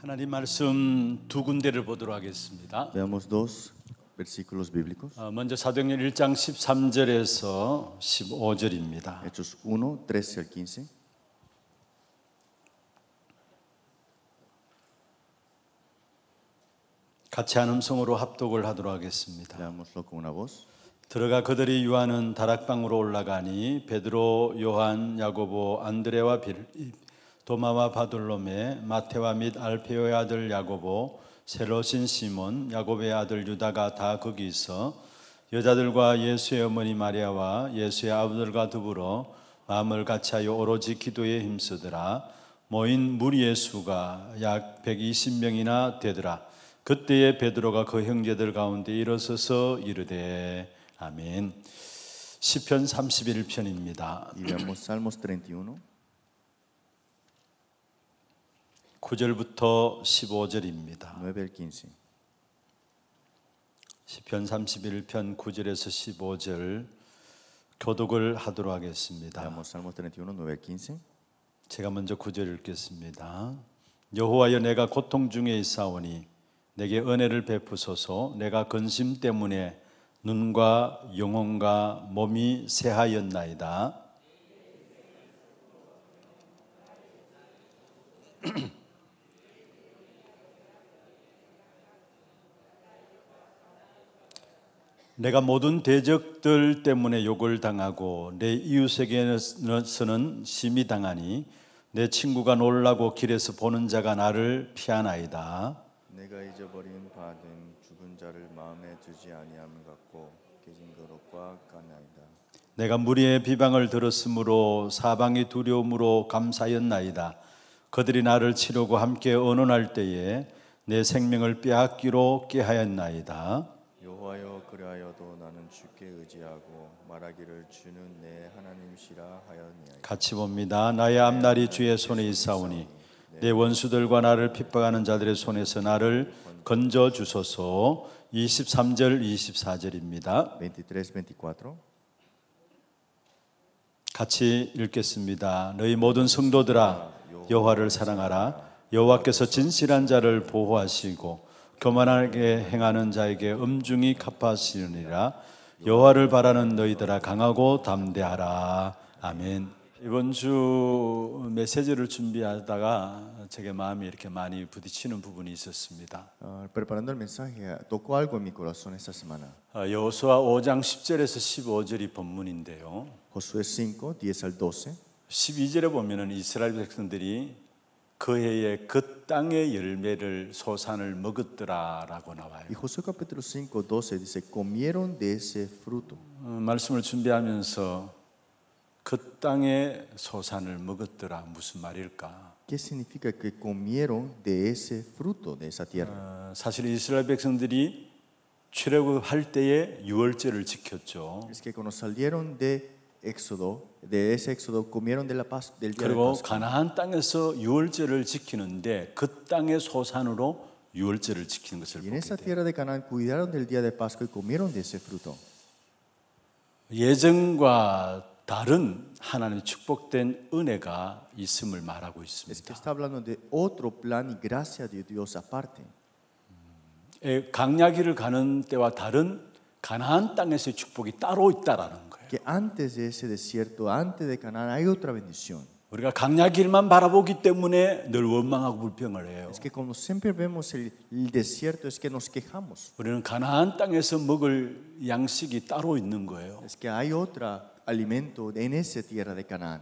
하나님 말씀 두 군데를 보도록 하겠습니다. Veamos dos versículos bíblicos. 먼저 사도행전 1장 13절에서 15절입니다. Hechos 1, 13 al 15. 같이 한 음성으로 합독을 하도록 하겠습니다. Leámoslo con una voz. 들어가 그들이 유하는 다락방으로 올라가니 베드로, 요한, 야고보, 안드레와 빌립, 도마와 바돌로메, 마테와 및 알페오의 아들 야고보, 셀롯인 시몬, 야고보의 아들 유다가 다 거기 있어 여자들과 예수의 어머니 마리아와 예수의 아버들과 더불어 마음을 같이하여 오로지 기도에 힘쓰더라. 모인 무리의 수가 약 120명이나 되더라. 그때에 베드로가 그 형제들 가운데 일어서서 이르되 아멘. 시편 31편입니다. Y veamos Salmos 31, 9절부터 15절입니다. 9 al 15. 시편 31편 9절에서 15절 교독을 하도록 하겠습니다. Veamos Salmos 31, 9 al 15. 제가 먼저 9절 읽겠습니다. 여호와여, 내가 고통 중에 있사오니 내게 은혜를 베푸소서. 내가 근심 때문에 눈과 영혼과 몸이 새하였나이다. 내가 모든 대적들 때문에 욕을 당하고 내 이웃에게서는 심히 당하니 내 친구가 놀라고 길에서 보는 자가 나를 피하나이다. 내가 잊어버린 바된 죽은 자를 마음에 두지 아니함을 갖고 깨진 그릇과 같나이다. 내가 무리의 비방을 들었으므로 사방이 두려움으로 감사였나이다. 그들이 나를 치려고 함께 언언할 때에 내 생명을 빼앗기로 꾀하였나이다. 여호와여, 그리하여도 나는 주께 의지하고 말하기를 주는 내 하나님이시라 하였나이다. 같이 봅니다. 나의 앞날이 주의 손에 있사오니 내 원수들과 나를 핍박하는 자들의 손에서 나를 건져 주소서. 23절 24절입니다. 23, 24. 같이 읽겠습니다. 너희 모든 성도들아 여호와를 사랑하라. 여호와께서 진실한 자를 보호하시고 교만하게 행하는 자에게 엄중히 갚아주시느니라. 여호와를 바라는 너희들아 강하고 담대하라. 아멘. 이번 주 메시지를 준비하다가 제게 마음이 이렇게 많이 부딪히는 부분이 있었습니다. Preparando el mensaje, tocó algo en mi corazón esta semana. 여호수아 5장 10절에서 15절이 본문인데요. Josué 5, 10 al 12. 12절에 보면은 이스라엘 백성들이 그 해에 그 땅의 열매를 소산을 먹었더라라고 나와요. Y Josué capítulo 5, 12 dice, comieron de ese fruto. 말씀을 준비하면서 그 땅의 소산을 먹었더라 무슨 말일까? ¿Qué significa que comieron de ese fruto de esa tierra? 사실 이스라엘 백성들이 출애굽할 때에 유월절을 지켰죠. Es que cuando salieron de Éxodo, de ese Éxodo, comieron de la paz, del día de 그리고 Pascua. 가나안 땅에서 유월절을 지키는데 그 땅의 소산으로 유월절을 지키는 것을 Y en 보게 esa 돼요. tierra de Canaán cuidaron del día de Pascua y comieron de ese fruto. 예정과 다른 하나님의 축복된 은혜가 있음을 말하고 Es que 있습니다. está hablando de otro plan y gracia de Dios aparte. 강야기를 가는 때와 다른 가나안 땅에서의 축복이 따로 있다라는 거예요. Que antes de ese desierto, antes de Canaán, hay otra bendición. 우리가 강야길만 바라보기 때문에 늘 원망하고 불평을 해요. Es que como siempre vemos el desierto, es que nos quejamos. 우리는 가나안 땅에서 먹을 양식이 따로 있는 거예요. Es que hay otro alimento en esa tierra de Canaán.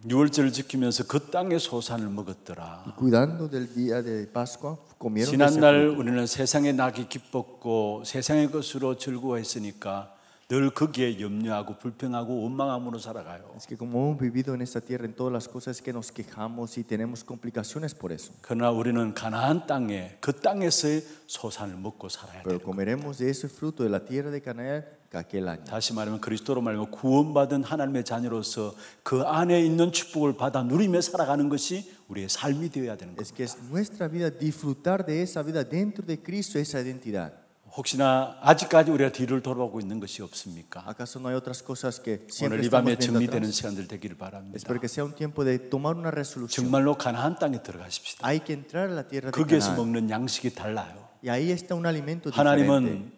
유월절을 지키면서 그 땅의 소산을 먹었더라. Y cuidando del día de Pascua, comieron de ese 지난날 fruto. 우리는 세상의 낙이 기뻤고 세상의 것으로 즐거워했으니까 늘 거기에 염려하고 불평하고 원망함으로 살아가요. Es que como hemos vivido en esta tierra, en todas las cosas, es que nos quejamos y tenemos complicaciones por eso. 그러나 우리는 가나안 땅에 그 땅에서의 소산을 먹고 살아야 Pero 돼요. comeremos de ese fruto de la tierra de Canaán aquel año. 다시 말하면 그리스도로 말하면 구원받은 하나님의 자녀로서 그 안에 있는 축복을 받아 누리며 살아가는 것이 우리의 삶이 되어야 되는 Es 겁니다. que es nuestra vida disfrutar de esa vida dentro de Cristo, esa identidad. 혹시나 아직까지 우리가 뒤를 돌아보고 있는 것이 없습니까? ¿Acaso no hay otras cosas que siempre 오늘 이 estamos 밤에 viendo 정리되는 atrás? 시간들 되기를 바랍니다. Espero que sea un tiempo de tomar una resolución. 정말로 가나안 땅에 들어가십시다. Hay que entrar a la tierra de 거기에서 Canaán. 먹는 양식이 달라요. Y ahí está un alimento diferente. 하나님은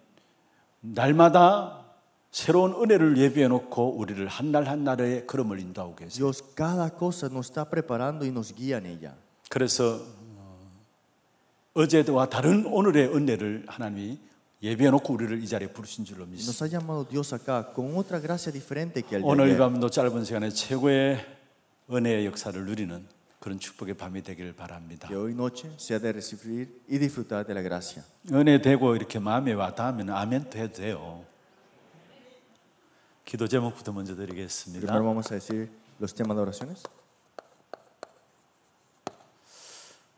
날마다 새로운 은혜를 예비해 놓고 우리를 한 날 한 날의 걸음을 인도하고 계세요. Dios cada cosa nos está preparando y nos guía en ella. 그래서 어제와 다른 오늘의 은혜를 하나님이 예비해 놓고 우리를 이 자리에 부르신 줄로 Nos 믿습니다. ha llamado Dios acá con otra gracia diferente que el de 오늘 이 ayer. 밤도 짧은 시간에 최고의 은혜의 역사를 누리는 그런 축복의 밤이 되기를 바랍니다. Que hoy noche sea de recibir y disfrutar de la gracia. 은혜 되고 이렇게 마음에 와 닿으면 아멘도 해도 돼요. 기도 제목부터 먼저 드리겠습니다. Primero vamos a decir los temas de oraciones.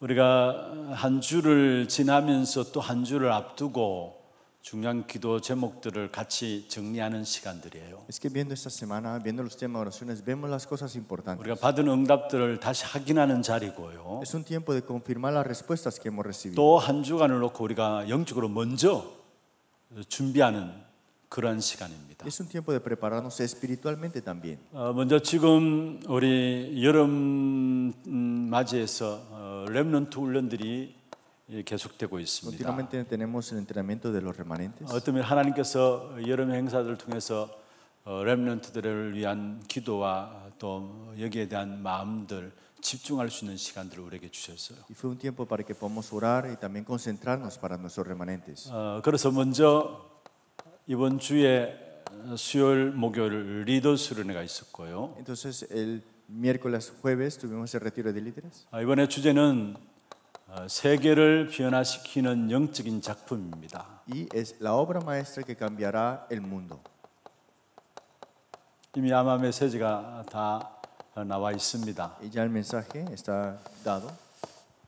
우리가 한 주를 지나면서 또 한 주를 앞두고 중요한 기도 제목들을 같이 정리하는 시간들이에요. Es que viendo esta semana, viendo los temas de oraciones, vemos las cosas importantes. 우리가 받은 응답들을 다시 확인하는 자리고요. Es un tiempo de confirmar las respuestas que hemos recibido. 또 한 주간을 놓고 우리가 영적으로 먼저 준비하는 그런 시간입니다. Es un tiempo de prepararnos espiritualmente también. 먼저 지금 우리 여름 맞이해서 렘넌트 훈련들이 계속되고 있습니다. Continuamente tenemos el entrenamiento de los remanentes. 어쩌면 하나님께서 여름 행사들을 통해서 렘넌트들을 위한 기도와 또 여기에 대한 마음들 집중할 수 있는 시간들을 우리에게 주셨어요. Y fue un tiempo para que podamos orar y también concentrarnos para nuestros remanentes. 그래서 먼저 이번 주에 수요일, 목요일 리더 수련회가 있었고요. Entonces el miércoles, jueves tuvimos el retiro de líderes. 이번에 주제는 세계를 변화시키는 영적인 작품입니다. Y es la obra maestra que cambiará el mundo. 이미 아마 메시지가 다 나와 있습니다. Y ya el mensaje está dado.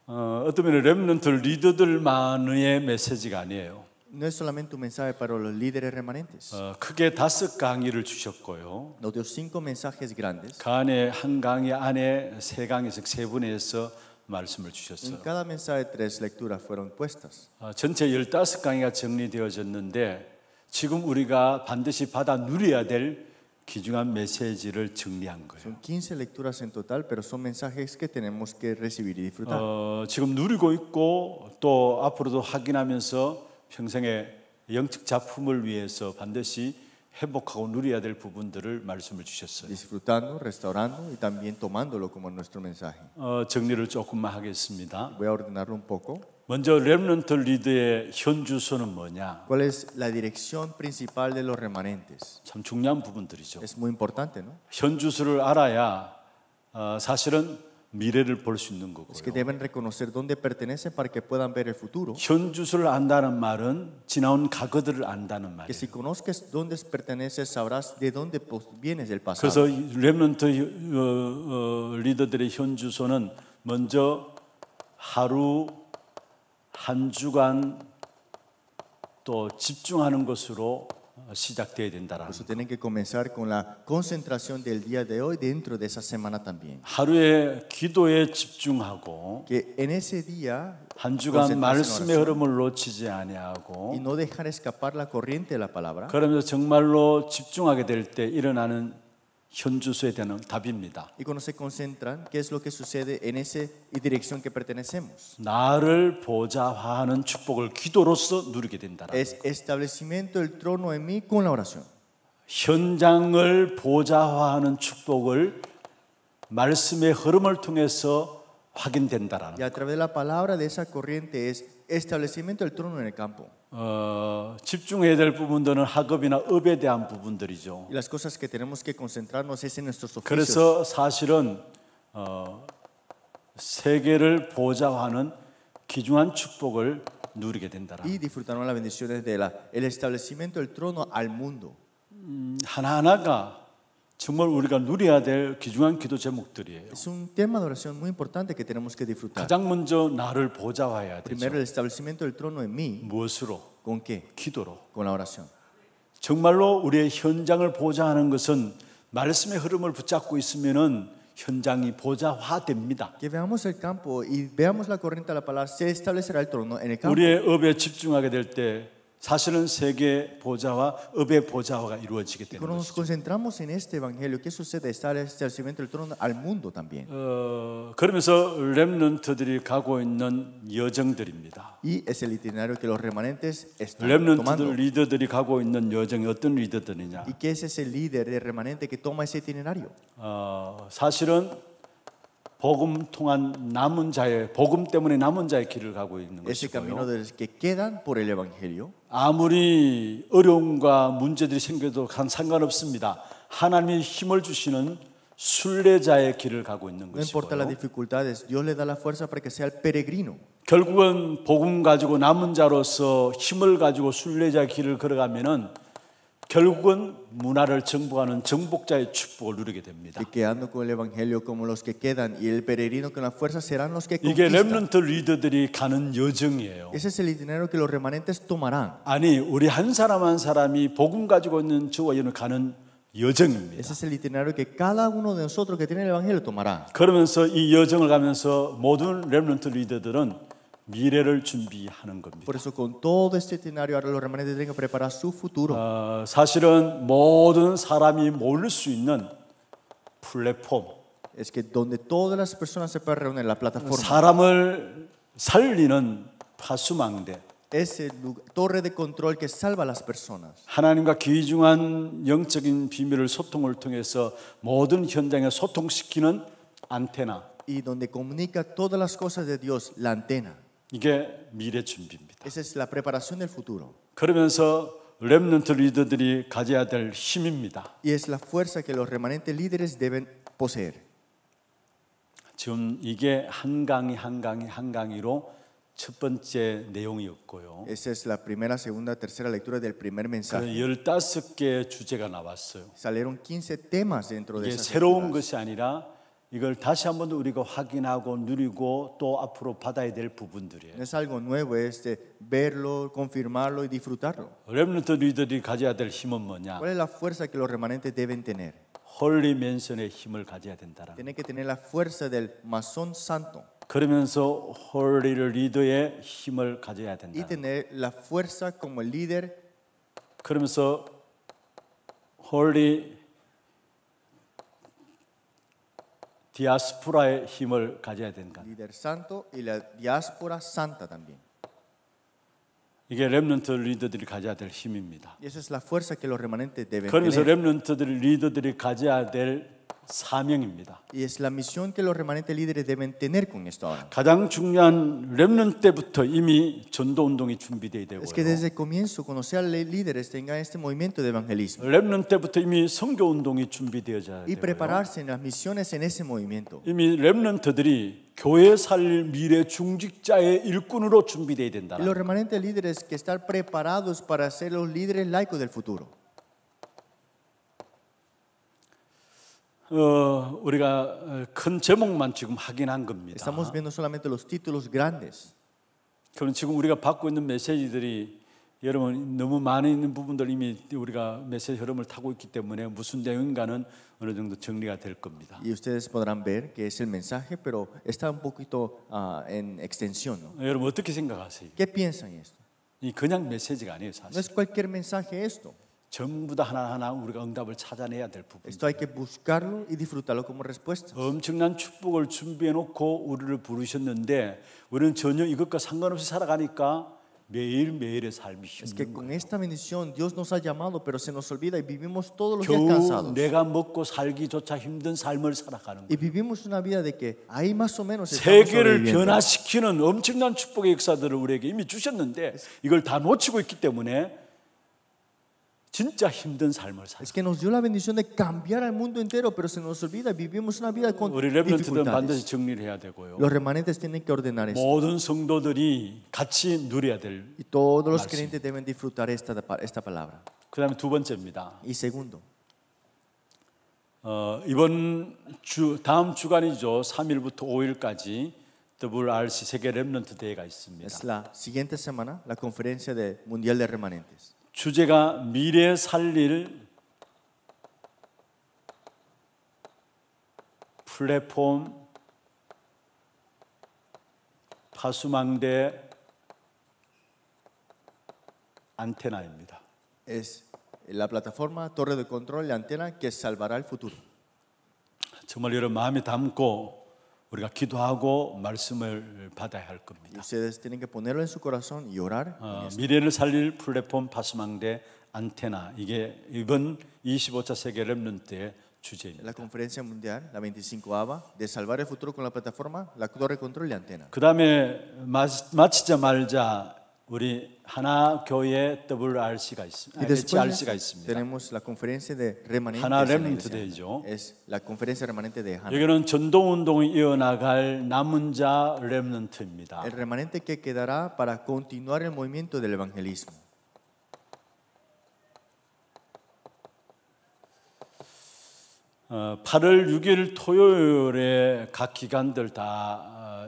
어떤 면에 렘넌트 리더들만의 메시지가 아니에요. No es solamente un mensaje para los líderes remanentes. 크게 5 강의를 주셨고요. Nos dio 5 mensajes grandes. 그 안에 한 강의 안에 3 강에서 3분에서 말씀을 En 주셨어요. cada mensaje 3 lecturas fueron puestas. 전체 15강의가 정리되어졌는데 지금 우리가 반드시 받아 누려야 될 귀중한 메시지를 정리한 거예요. Son 15 lecturas en total, pero son mensajes que tenemos que recibir y disfrutar. 지금 누리고 있고 또 앞으로도 확인하면서 평생의 영적 작품을 위해서 반드시 회복하고 누려야 될 부분들을 말씀을 주셨어요. Disfrutando, restaurando y también tomándolo como nuestro mensaje. 정리를 조금만 하겠습니다. Voy a ordenarlo un poco. 먼저 렘넌트 리더의 현주소는 뭐냐? ¿Cuál es la dirección principal de los remanentes? 참 중요한 부분들이죠. Es muy importante, ¿no? 현주소를 알아야 사실은 미래를 볼 수 있는 Es que 거고요. deben reconocer dónde pertenecen para que puedan ver el futuro. 현주소를 안다는 말은 지나온 과거들을 안다는 Que 말이에요. si conozcas dónde perteneces, sabrás de dónde vienes del pasado. 그래서 렘넌트 리더들의 현주소는 먼저 하루 한 주간 또 집중하는 것으로 시작돼야 된다라는 Por eso tienen que comenzar con la concentración del día de hoy dentro de esa semana también. 하루의 기도에 집중하고 Que en ese día 한 주간 concentrarse en 말씀의 oración 흐름을 놓치지 y 아니하고 no dejar escapar la corriente de la palabra. 그러면서 정말로 집중하게 될 때 일어나는 현주소에 대한 답입니다. Y cuando se concentran, ¿qué es lo que sucede en esa dirección que pertenecemos? 나를 보좌화하는 축복을 기도로서 누리게 된다. Es establecimiento del trono en mí con la oración. 현장을 보좌화하는 축복을 말씀의 흐름을 통해서 확인된다라는. Y a través de la palabra de esa corriente es establecimiento del trono en el campo. 집중해야 될 부분들은 학업이나 업에 대한 부분들이죠. Y las cosas que tenemos que concentrarnos es en nuestros oficios. 그래서 사실은 세계를 보좌화하는 귀중한 축복을 누리게 된다. Y disfrutaron las bendiciones de el establecimiento del trono al mundo. 하나하나가 정말 우리가 누려야 될 귀중한 기도 제목들이에요. Es un tema de oración muy importante que tenemos que disfrutar. 가장 먼저 나를 보좌화해야 Primero 되죠. el establecimiento del trono en mí. 무엇으로? ¿Con qué? 기도로. Con la oración. 정말로 우리의 현장을 보좌하는 것은 말씀의 흐름을 붙잡고 있으면은 현장이 보좌화됩니다. Que veamos el campo y veamos la corriente de la palabra, se establecerá el trono en el campo. 우리의 업에 집중하게 될 때 사실은 세계 보좌와 읍의 보좌화가 이루어지게 되는 Cuando nos 것이죠. concentramos en este evangelio, ¿qué sucede? Está el establecimiento del trono al mundo también. 그러면서 렘넌트들이 가고 있는 여정들입니다. Y es el itinerario que los remanentes están 렘넌트들 tomando. 리더들이 가고 있는 여정이 어떤 리더들이냐? ¿Y qué es ese líder de remanente que toma ese itinerario? 사실은 복음 통한 남은 자의 복음 때문에 남은 자의 길을 가고 있는 Ese camino 것이고요. de los que quedan por el evangelio. 아무리 어려움과 문제들이 생겨도 상관없습니다. 하나님이 힘을 주시는 순례자의 길을 가고 있는 No importa las 것이고요. dificultades, Dios le da la fuerza para que sea el peregrino. 결국은 복음 가지고 남은 자로서 힘을 가지고 순례자의 길을 걸어가면은 결국은 문화를 정복하는 정복자의 축복을 누리게 됩니다. Y quedando con el evangelio como los que quedan y el peregrino con la fuerza serán los que 이게 conquistan. 렘넌트 리더들이 가는 여정이에요. Ese es el itinerario que los remanentes tomarán. 아니 우리 한 사람 한 사람이 복음 가지고 있는 저와 여러분 가는 여정입니다. Ese es el itinerario que cada uno de nosotros que tiene el evangelio tomará. 그러면서 이 여정을 가면서 모든 렘넌트 리더들은 미래를 준비하는 겁니다. Por eso con todo este itinerario ahora los remanentes tienen que preparar su futuro. 사실은 모든 사람이 모일 수 있는 플랫폼, Es que donde todas las personas se pueden reunir en la plataforma. 사람을 살리는 파수망대, Es el torre de control que salva a las personas. 하나님과 귀중한 영적인 비밀을 소통을 통해서 모든 현장에 소통시키는 안테나. Y donde comunica todas las cosas de Dios, la antena. 이게 미래 준비입니다. Esa es la preparación del futuro. 그러면서 렘넌트 리더들이 가져야 될 힘입니다. Y es la fuerza que los remanentes líderes deben poseer. 지금 이게 한 강의로 첫 번째 내용이었고요. Esa es la primera, segunda, tercera lectura del primer mensaje. 15개의 주제가 나왔어요. Salieron 15 temas dentro de 이게 esas 새로운 lecturas. 것이 아니라 이걸 다시 한번 우리가 확인하고 누리고 또 앞으로 받아야 될 부분들이에요. No es algo nuevo, es de verlo, confirmarlo y disfrutarlo. 렘넌트 리더들이 가져야 될 힘은 뭐냐? ¿Cuál es la fuerza que los remanentes deben tener? 홀리 맨션의 힘을 가져야 된다라는. Tienen que tener la fuerza del masón santo 그러면서 홀리 리더의 힘을 가져야 y 된다. tener la fuerza como el líder, 그러면서 홀리 디아스포라의 힘을 가져야 된다. líder santo y la diáspora santa también. 이게 렘넌트 리더들이 가져야 될 힘입니다. Y esa es la fuerza que los remanentes deben 그러면서 tener. 렘넌트들 리더들이 가져야 될 사명입니다. Y es la misión que los remanentes líderes deben tener con esto ahora. 가장 중요한 렘넌트 때부터 이미 전도 운동이 준비되어야 Es que 되고요. desde el comienzo, cuando sean líderes, tengan este movimiento de evangelismo 렘넌트 때부터 이미 선교 운동이 준비되어야 y 되고요. prepararse en las misiones en ese movimiento. 이미 렘넌트들이 교회 살릴 미래 중직자의 일꾼으로 준비되어야 된다. Y los remanentes líderes que están preparados para ser los líderes laicos del futuro. 우리가 큰 제목만 지금 확인한 겁니다. Estamos viendo solamente los títulos grandes. 그럼 지금 우리가 받고 있는 메시지들이 여러분 너무 많이 있는 부분들 이미 우리가 메시지 흐름을 타고 있기 때문에 무슨 내용인가는 어느 정도 정리가 될 겁니다. Y ustedes podrán ver que es el mensaje, pero está un poquito en extensión, ¿no? 여러분 어떻게 생각하세요? ¿Qué piensan esto? 이 그냥 메시지가 아니에요, No 사실. es cualquier mensaje esto. 전부 다 하나하나 우리가 응답을 찾아내야 될 부분. Esto hay que buscarlo y disfrutarlo como respuesta. 엄청난 축복을 준비해 놓고 우리를 부르셨는데 우리는 전혀 이것과 상관없이 살아가니까 매일매일의 삶이 Es que 힘든 con 거예요. esta bendición Dios nos ha llamado, pero se nos olvida y vivimos todos los días 겨우 cansados. 내가 먹고 살기조차 힘든 삶을 살아가는 Y 거예요. vivimos una vida de que ahí más o menos estamos 세계를 sobreviviendo. 변화시키는 엄청난 축복의 역사들을 우리에게 이미 주셨는데 이걸 다 놓치고 있기 때문에 진짜 힘든 삶을 살아요. Es que nos dio la bendición de cambiar al mundo entero, pero se nos olvida y vivimos una vida con 우리 렘넌트들은 반드시 dificultades. 정리를 해야 되고요. Los remanentes tienen que ordenar esto. 모든 성도들이 같이 누려야 될. Y todos los 말씀. creyentes deben disfrutar esta palabra. 그다음에 두 번째입니다. Y segundo, 이번 주 다음 주간이죠. 3일부터 5일까지 WRC 세계 렘넌트 대회가 있습니다. es la siguiente semana, la conferencia mundial de remanentes. 주제가 미래 살릴 플랫폼, 파수망대, 안테나입니다. Es la plataforma, torre de control, la antena que salvará el futuro. 정말 여러분 마음에 담고 우리가 기도하고 말씀을 받아야 할 Y 겁니다. ustedes tienen que ponerlo en su corazón y orar. 미래를 살릴 플랫폼 파수망대 안테나 이게 이번 25차 세계 렘넌트의 주제입니다. La conferencia mundial, la 25ava, de salvar el futuro con la plataforma, la torre de control y la antena. 그 다음에 마치자 말자 우리 하나 교회 WRC가 있습니다. Y después HRC가 있습니다. tenemos la conferencia de remanentes. 하나 en la 렘넌트 iglesia. 데이죠. Es la conferencia remanente de Hannah. 여기는 전도 운동이 이어나갈 남은 자 렘넌트입니다. El remanente que quedará para continuar el movimiento del evangelismo. 8월 6일 토요일에 각 기관들 다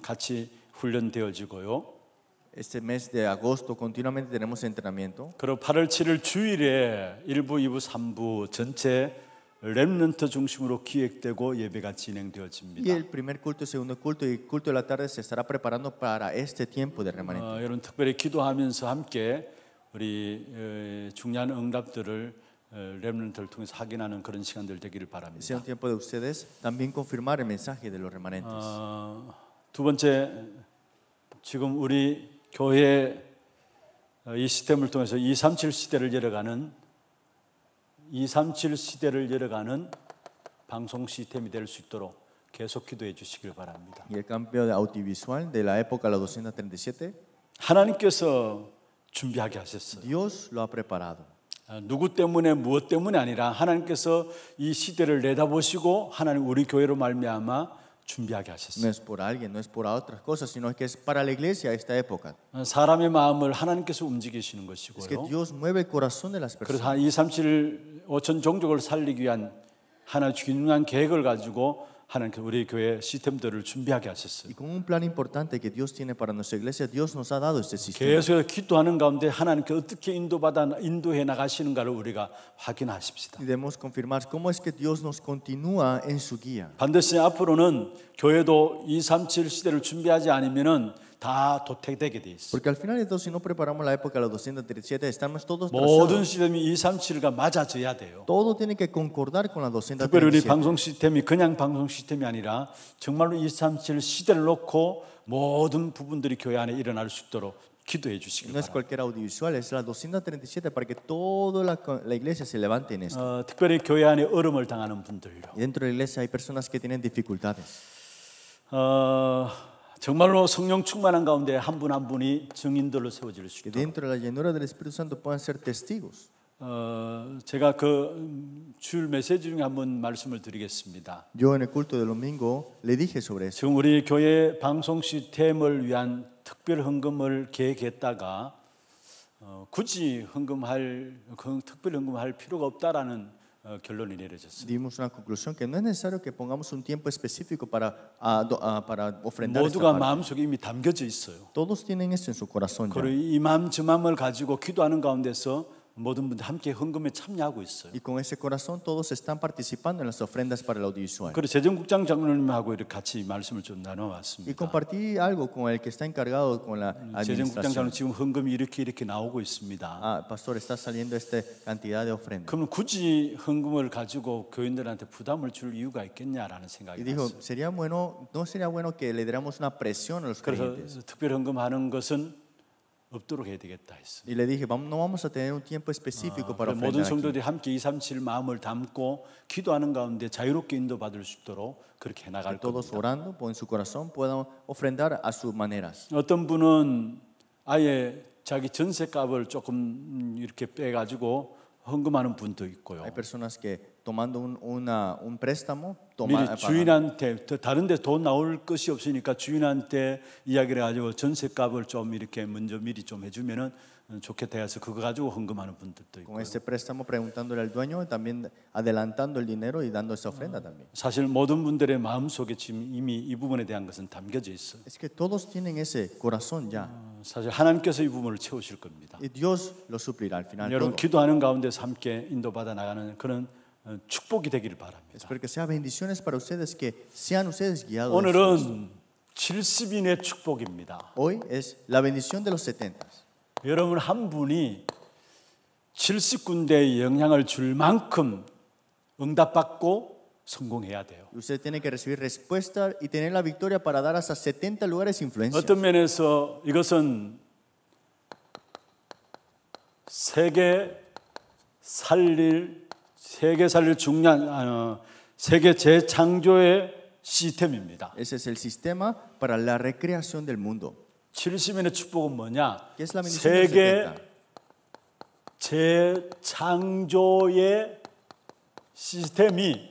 같이 훈련되어지고요. Este mes de agosto continuamente tenemos entrenamiento. 그리고 8월 7일 주일에 1부, 2부, 3부 전체 렘넌트 중심으로 기획되고 예배가 Y 진행되어집니다. el primer culto, el segundo culto y el culto de la tarde se estará preparando para este tiempo de remanente. 여러분 특별히 기도하면서 함께 우리 중요한 응답들을 렘넌트를 통해서 확인하는 그런 시간들 되기를 Sea 바랍니다. un tiempo de ustedes también confirmar el mensaje de los remanentes. 두 번째, 지금 우리 교회 이 시스템을 통해서 237 시대를 열어가는 237 시대를 열어가는 방송 시스템이 될 수 있도록 계속 기도해 주시길 바랍니다. Y el cambio de audiovisual de la época a la 237, 하나님께서 준비하게 하셨어요. Dios lo ha preparado. 누구 때문에 무엇 때문이 아니라 하나님께서 이 시대를 내다보시고 하나님 우리 교회로 말미암아 준비하게 No 하셨어요. es por alguien, no es por otras cosas, sino que es para la iglesia esta época. 사람의 마음을 하나님께서 움직이시는 Es que 것이고요. Dios mueve el corazón de las 그래서 personas. 한 237 5천 종족을 살리기 위한 하나의 중요한 계획을 가지고 하나님께서 우리 교회 시스템들을 준비하게 하셨어요. Y con un plan importante que Dios tiene para nuestra iglesia, Dios nos ha dado este sistema. 계속해서 기도하는 가운데 하나님께 어떻게 인도해 나가시는가를 우리가 확인하십시다. Y debemos confirmar cómo es que Dios nos continúa en su guía. 반드시 앞으로는 교회도 237 시대를 준비하지 않으면은 다 도태되게 돼 있어요. Porque al final de todo, si no preparamos la época de la 237, estamos todos 모든 trazados. 시스템이 237과 맞아져야 돼요. Todo tiene que concordar con la 특별히 우리 237. 방송 시스템이 그냥 방송 시스템이 아니라 정말로 237 시대를 놓고 모든 부분들이 교회 안에 일어날 수 있도록 기도해 주시길 No es 바랍니다. cualquier audiovisual, es la 237 para que toda la iglesia se levante en esto. 특별히 교회 안에 어려움을 당하는 분들요. Y dentro de la iglesia hay personas que tienen dificultades. 정말로 성령 충만한 가운데 한 분 한 분이 증인들로 세워질 수 Que 있도록. dentro de la llenura del Espíritu Santo puedan ser testigos. 제가 그 주일 메시지 중에 한번 말씀을 드리겠습니다. Yo en el culto del domingo le dije sobre eso. 지금 우리 교회 방송 시스템을 위한 특별 헌금을 계획했다가 굳이 특별 헌금할 필요가 없다라는 결론이 내려졌습니다. Dimos una conclusión que no es necesario que pongamos un tiempo específico para ofrendar esta 모두가 parte. 마음속에 이미 담겨져 있어요. Todos tienen esto en su corazón ya. 그리고 이 마음 저 마음을 가지고 기도하는 가운데서 모든 분들 함께 헌금에 참여하고 있어요. Y con ese corazón todos están participando en las ofrendas para el audiovisual. 그리고 재정국장 장로님하고 이렇게 같이 말씀을 좀 Y 나눠왔습니다. compartí algo con el que está encargado con la 재정국장 장로 administración. 지금 헌금이 이렇게 나오고 있습니다. Pastor, está saliendo esta cantidad de ofrendas. 그럼 굳이 헌금을 가지고 교인들한테 부담을 줄 이유가 있겠냐라는 생각이 Y dijo, 났어요. no sería bueno que le diéramos una presión a los 그래서 creyentes. 특별 헌금하는 것은 없도록 해야 되겠다 했어요. Y le dije, no vamos a tener un tiempo específico para 모든 ofrendar aquí. 성도들이 함께 237 마음을 담고 기도하는 가운데 자유롭게 인도받을 수 있도록 그렇게 해나갈 Todos 겁니다. orando en su corazón puedan ofrendar a sus maneras. 어떤 분은 아예 자기 전세값을 조금 이렇게 빼가지고 헌금하는 분도 있고요. Hay personas que tomando un préstamo, 미리 pagan. 주인한테 다른 데 돈 나올 것이 없으니까 주인한테 이야기를 해가지고 전세값을 좀 이렇게 먼저 미리 좀 해주면은 좋겠다 해서 그거 가지고 헌금하는 분들도 있고. Con este préstamo preguntándole al dueño, también adelantando el dinero y dando esa ofrenda también. 사실 모든 분들의 마음 속에 지금 이미 이 부분에 대한 것은 담겨져 있어요. Es que todos tienen ese corazón ya. 사실 하나님께서 이 부분을 채우실 겁니다. Y Dios lo suplirá al final. 여러분 Todo. 기도하는 가운데서 함께 인도받아 나가는 그런 축복이 되기를 바랍니다. Espero que sea bendiciones para ustedes, que sean ustedes guiados. 오늘은 70인의 축복입니다. Hoy es la bendición de los 70. 여러분 한 분이 70군데에 영향을 줄 만큼 응답받고 성공해야 돼요. Usted tiene que recibir respuesta y tener la victoria para dar hasta 70 lugares de influencia. 어떤 면에서 이것은 세계 살릴 중요한 세계 재창조의 시스템입니다. Ese es el sistema para la recreación del mundo. 70인의 축복은 뭐냐? ¿Qué es la bendición del 세계 70? 재창조의 시스템이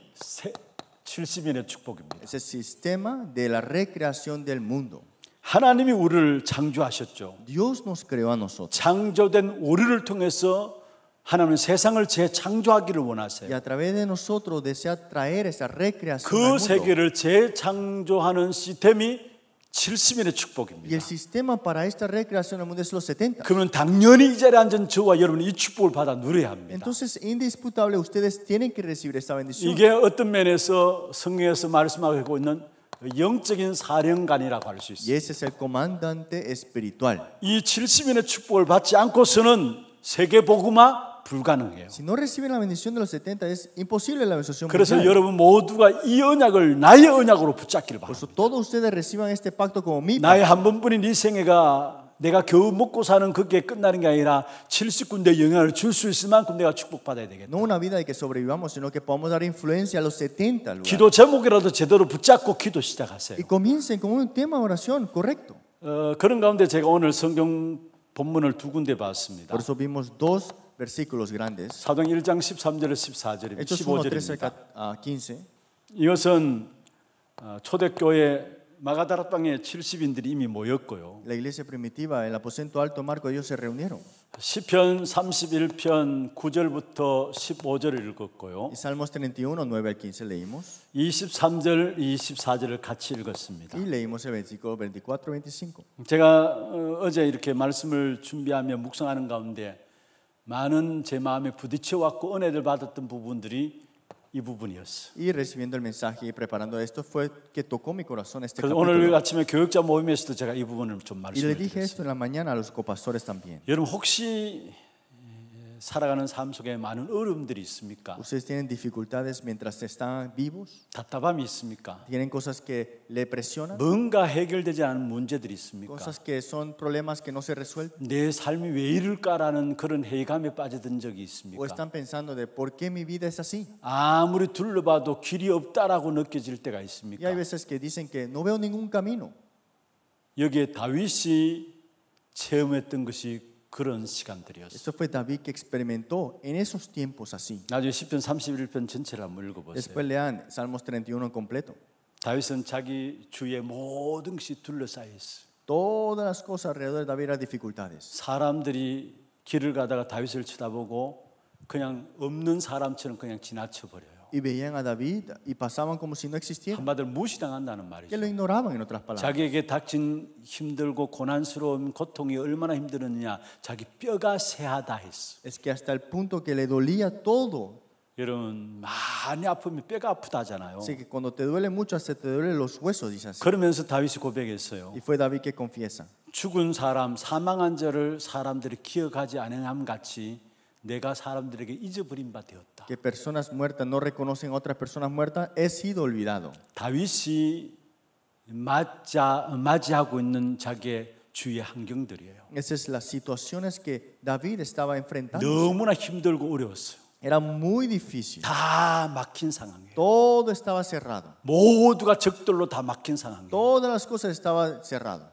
70인의 축복입니다. Es el sistema de la recreación del mundo. 하나님이 우리를 창조하셨죠. Dios nos creó a nosotros. 창조된 우리를 통해서 하나님은 세상을 재창조하기를 Y 원하세요. a través de nosotros desea traer esa recreación al 그 mundo. 세계를 재창조하는 시스템이 70인의 Y 축복입니다. el sistema para esta recreación al mundo es los 70. 그러면 당연히 이 자리에 앉은 저와 여러분이 이 축복을 받아 누려야 합니다. Entonces, indisputable, ustedes tienen que recibir esta bendición. 이게 어떤 면에서 성경에서 말씀하고 있는 영적인 사령관이라고 할 수 Y 있어요. ese es el comandante espiritual. 이 70인의 축복을 받지 않고서는 세계 복음화 불가능해요. Si no reciben la bendición de los 70, es imposible la bendición 그래서 mundial. 여러분 모두가 이 언약을 나의 언약으로 붙잡기를 Por eso 바랍니다. todos ustedes reciban este pacto como mi 나의 pacto. 한 번뿐인 이 생애가 내가 겨우 먹고 사는 그게 끝나는 게 아니라 70군데 영향을 줄 수 있을 만큼 내가 축복받아야 되겠다. No una vida de que sobrevivamos, sino que podamos dar influencia a los 70 lugares. 기도 제목이라도 제대로 붙잡고 기도 시작하세요. Y comiencen con un tema de oración correcto. 그런 가운데 제가 오늘 성경 본문을 두 군데 봤습니다. Por eso vimos dos versículos grandes. 사도행 1장 13절에 14절입니다. Hechos 1, 13 15절입니다. a 15. 이것은 초대교회 마가다락방에 70인들이 이미 모였고요. La iglesia primitiva, el aposento alto Marco, ellos se reunieron. 시편 31편 9절부터 15절을 읽었고요. Y Salmos 31, 9 al 15 leímos. 23절, 24절을 같이 읽었습니다. Y leímos el versículo 24, 25. 제가 어제 이렇게 말씀을 준비하며 묵상하는 가운데 많은 제 마음에 부딪혀 왔고 은혜를 받았던 부분들이 이 부분이었어요. Y recibiendo el mensaje y preparando esto fue que tocó mi corazón este 그래서 오늘 capítulo. 아침에 교육자 모임에서도 제가 이 부분을 좀 Y le 말씀을 dije 드렸어요. esto en la mañana a los copastores también. 여러분 혹시 살아가는 삶 속에 많은 어려움들이 있습니까? ¿Ustedes tienen dificultades mientras están vivos? 답답함이 있습니까? ¿Tienen cosas que le presionan? 뭔가 해결되지 않은 문제들이 있습니까? ¿Cosas que son problemas que no se resuelven? 내 삶이 왜 이럴까라는 그런 회의감에 빠져든 적이 ¿O 있습니까? están pensando de por qué mi vida es así? 아무리 둘러봐도 길이 없다라고 느껴질 때가 Y hay 있습니까? veces que dicen que no veo ningún camino. 여기에 다윗이 체험했던 것이 그런 시간들이었어요. Esto fue David que experimentó en esos tiempos así. 나중에 시편 31편 전체를 한번 읽어보세요. Después lean Salmos 31 en completo. 다윗은 자기 주위에 모든 것이 둘러싸여 있어요. Todas las cosas alrededor de David eran dificultades. 사람들이 길을 가다가 다윗을 쳐다보고 그냥 없는 사람처럼 그냥 지나쳐 버려요. Y veían a David y pasaban como si no existiera. 한마디로 무시당한다는 Que 말이죠. lo ignoraban en otras palabras. 자기에게 닥친 힘들고 고난스러운 고통이 얼마나 힘들었느냐, 자기 뼈가 새하다 했어. Es que hasta el punto que le dolía todo. 여러분 많이 아프면 뼈가 아프다잖아요. Así que cuando te duele mucho, hasta te duelen los huesos, dice así. 그러면서 다윗이 고백했어요. Y fue David que confiesa. 죽은 사람, 사망한 자를 사람들이 기억하지 않음함 같이 내가 사람들에게 잊어버린 바 되었다. Que personas muertas no reconocen a otras personas muertas, he sido olvidado. 다윗이 맞이하고 있는 자기의 주위의 환경들이에요. Esas son las situaciones que David estaba enfrentando. 너무나 힘들고 어려웠어요. Era muy difícil. 다 막힌 상황이에요. Todo estaba cerrado. 모두가 적들로 다 막힌 상황이에요. Todas las cosas estaban cerradas.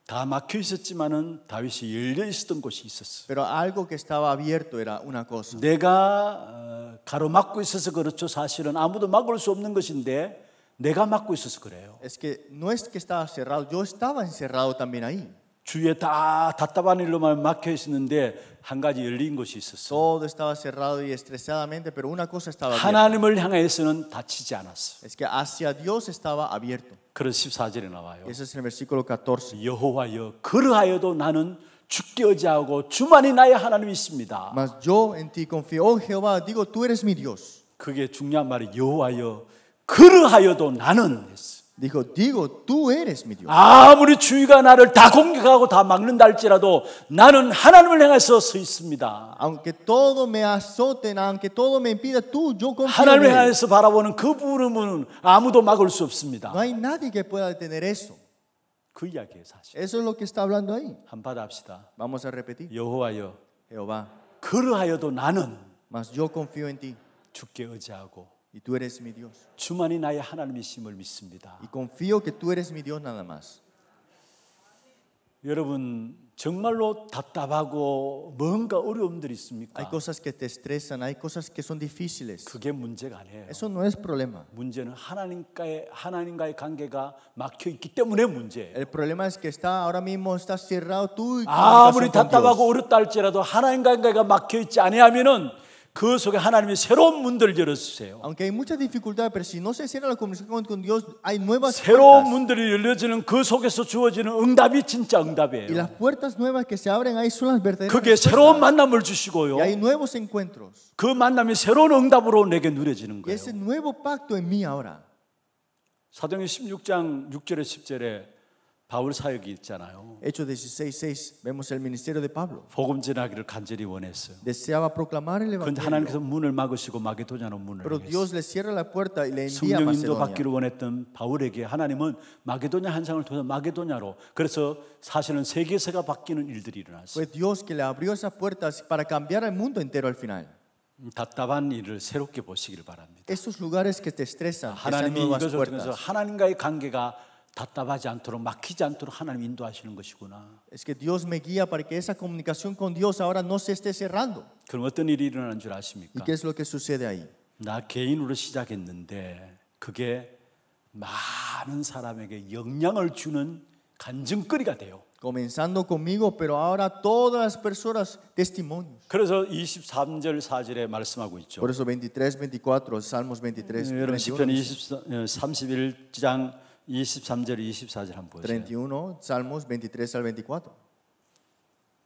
다 막혀 있었지만은 다윗이 열려 있었던 곳이 있었어요. Pero algo que estaba abierto era una cosa. 내가 가로막고 있어서 그렇죠. 사실은 아무도 막을 수 없는 것인데 내가 막고 있어서 그래요. Es que no es que estaba cerrado, yo estaba encerrado también ahí. 주위에 다 답답한 일로만 막혀 있었는데 한 가지 열린 곳이 있었어요. Todo estaba cerrado y estresadamente, pero una cosa estaba abierta. 하나님을 향해서는 닫히지 않았어. Es que hacia Dios estaba abierto. 그래서 14절에 나와요. Ese es el versículo 14. 여호와여 그러하여도 나는 주께 의지하고 주만이 나의 하나님이십니다. Mas yo en ti confío. Oh Jehová, digo, tú eres mi Dios. 그게 중요한 말이 여호와여 그러하여도 나는 했어. digo, tú eres mi Dios. 아무리 주위가 나를 다 공격하고 다 막는다 할지라도 나는 하나님을 향해서 서 있습니다. Aunque todo me azoten, aunque todo me impida, yo confío en 하나님을 él. 향해서 바라보는 그 부름은 아무도 막을 수 없습니다. No hay nadie que pueda detener eso. 그 이야기예요, 사실. Eso es lo que está hablando ahí. 한번 합시다. Vamos a repetir. 여호와여, Jehová, 그러하여도 나는 mas yo confío en ti 주께 의지하고 y tú eres mi Dios. 주만이 나의 하나님이심을 믿습니다. Y confío que tú eres mi Dios nada más. 여러분 정말로 답답하고 뭔가 어려움들이 Hay 있습니까? cosas que te estresan, hay cosas que son difíciles. 그게 문제가 아니에요. Eso no es problema. 문제는 하나님과의 관계가 막혀 있기 때문에 문제예요. El problema es que ahora mismo está cerrado tú y tu 아무리 comunicación con 답답하고 Dios. 어렵다 할지라도 하나님과의 관계가 막혀 있지 아니하면은 그 속에 하나님이 새로운 문들을 열어주세요. Aunque hay muchas dificultades, pero si no se cierra la comunicación con Dios, hay nuevas 새로운 puertas. 문들이 열려지는 그 속에서 주어지는 응답이 진짜 Y 응답이에요. las puertas nuevas que se abren ahí son las verdaderas 그게 respuestas. 새로운 만남을 주시고요. Y hay nuevos encuentros. 그 만남이 새로운 응답으로 내게 누려지는 Y 거예요. ese nuevo pacto en mí ahora. 사도행전 16장 6절에 10절에 바울 사역이 있잖아요. Hechos 16:6 vemos el ministerio de Pablo. 복음 전하기를 간절히 원했어요. Deseaba proclamar el 그런데 evangelio. 하나님께서 문을 막으시고 마게도냐로 문을 Pero 열었어요. Dios le cierra la puerta y le envía a 성령 Macedonia. 인도받기를 원했던 바울에게 하나님은 마게도냐 한상을 통해서 마게도냐로, 그래서 사실은 세계세가 바뀌는 일들이 일어났어요. Fue Dios que le abrió esas puertas para cambiar al mundo entero al final. 답답한 일을 새롭게 보시길 바랍니다. Esos lugares que te estresan, esas 하나님이 nuevas 이것을 통해서 puertas. 하나님과의 관계가 답답하지 않도록 막히지 않도록 하나님 인도하시는 것이구나. Es que Dios me guía para que esa comunicación con Dios ahora no se esté cerrando. 그럼 어떤 일이 일어나는 줄 ¿Y 아십니까? qué es lo que sucede ahí? 나 개인으로 시작했는데 그게 많은 사람에게 영향을 주는 간증거리가 돼요. Comenzando conmigo, pero ahora todas las personas testimonios. 그래서 23절 4절에 말씀하고 있죠. Por eso 23, 24, Salmos 23, 여러분 31, 시편 31장 23절 24절 한번 보세요. 31, Salmos 23 al 24.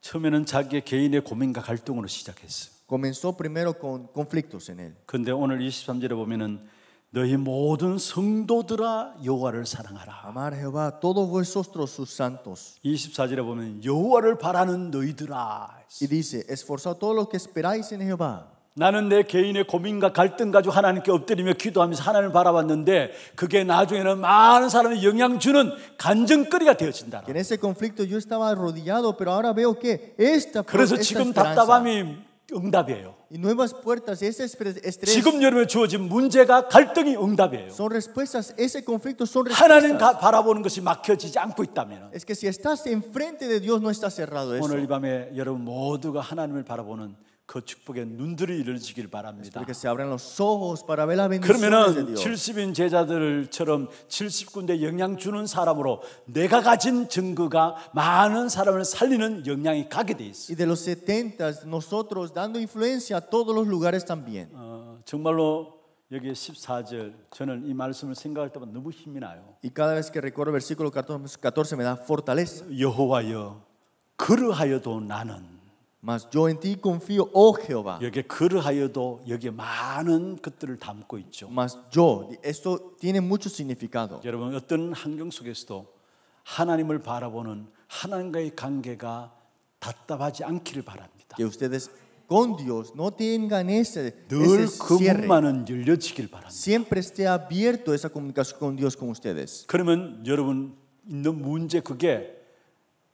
처음에는 자기의 개인의 고민과 갈등으로 시작했어요. Comenzó primero con conflictos en él. 그런데 오늘 23절에 보면은 너희 모든 성도들아 여호와를 사랑하라. Amar a Jehová, todos vosotros sus santos. 24절에 보면 여호와를 바라는 너희들아. Y dice, esforzad todos los que esperáis en Jehová. 나는 내 개인의 고민과 갈등 가지고 하나님께 엎드리며 기도하면서 하나님을 바라봤는데 그게 나중에는 많은 사람에 영향 주는 간증거리가 되어진다. Que en ese conflicto yo estaba arrodillado, pero ahora veo que esta 그래서 esta 지금 esperanza 답답함이 응답이에요. y nuevas puertas, ese estrés 지금 여러분에 주어진 문제가 갈등이 응답이에요. son respuestas, ese conflicto son 하나님 respuestas. 바라보는 것이 막혀지지 않고 있다면 Es que si estás enfrente de Dios no está cerrado eso. 오늘 이 밤에 여러분 모두가 하나님을 바라보는 그 축복의 눈들이 열리길 바랍니다. Porque se abran los ojos para ver las bendiciones de 그러면은 Dios. 70인 제자들처럼 70군데 영향 주는 사람으로 내가 가진 증거가 많은 사람을 살리는 영향이 가게 돼 있어요. Y de los 70, nosotros dando influencia a todos los lugares también. 정말로 여기 14절 저는 이 말씀을 생각할 때마다 너무 힘이 나요. Y cada vez que recuerdo el versículo 14 me da fortaleza. 여호와여 그러하여도 나는 Mas yo en ti confío, oh Jehová. 여기에 그러하여도 여기에 많은 것들을 담고 있죠. Mas yo, esto tiene mucho significado. 여러분 어떤 환경 속에서도 하나님을 바라보는 하나님과의 관계가 답답하지 않기를 바랍니다. Que ustedes con Dios no tengan ese 늘 그 cierre. 문만은 열려지길 바랍니다. Siempre esté abierto esa comunicación con Dios con ustedes. 그러면 여러분 있는 문제 그게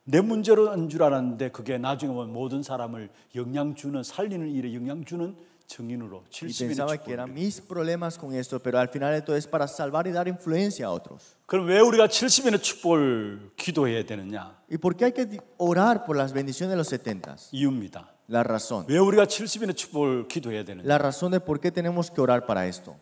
내 문제로인 줄 알았는데 그게 나중에 보면 모든 사람을 영향 주는 살리는 일에 영향 주는 증인으로 Y 70인의 pensaba que eran 축복을. mis problemas con esto, pero al final esto es para salvar y dar influencia a otros. 그럼 왜 우리가 70인의 축복을 기도해야 되느냐? ¿Y por qué hay que orar por las bendiciones de los 70? 이유입니다. La razón. 왜 우리가 70인의 축복을 기도해야 되느냐? La razón de por qué tenemos que orar para esto.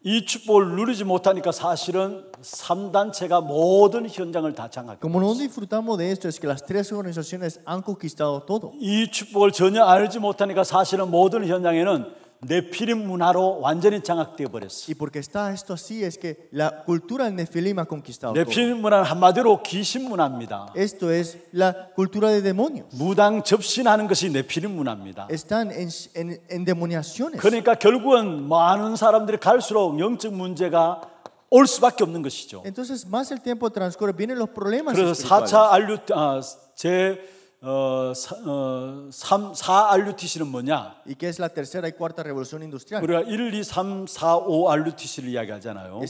이 축복을 누리지 못하니까 사실은 3단체가 모든 현장을 다 장악했어요. Como no disfrutamos de esto, es que las tres organizaciones han conquistado todo. 이 축복을 전혀 알지 못하니까 사실은 모든 현장에는 네피림 문화로 완전히 장악되어 버렸어요. Y porque está esto así, es que la cultura del Nefilim ha conquistado todo. 네피림 문화는 한마디로 귀신 문화입니다. Esto es la cultura de demonios. 무당 접신하는 것이 네피림 문화입니다. Están en demoniaciones. 그러니까 결국은 많은 사람들이 갈수록 영적 문제가 올 수밖에 없는 것이죠. Entonces, más el tiempo transcurre, vienen los problemas 그래서 espirituales. 4 RUTC는 뭐냐? ¿Y qué es la tercera y cuarta revolución industrial? 우리가 1, 2, 3, 4, 5 RUTC를 이야기하잖아요.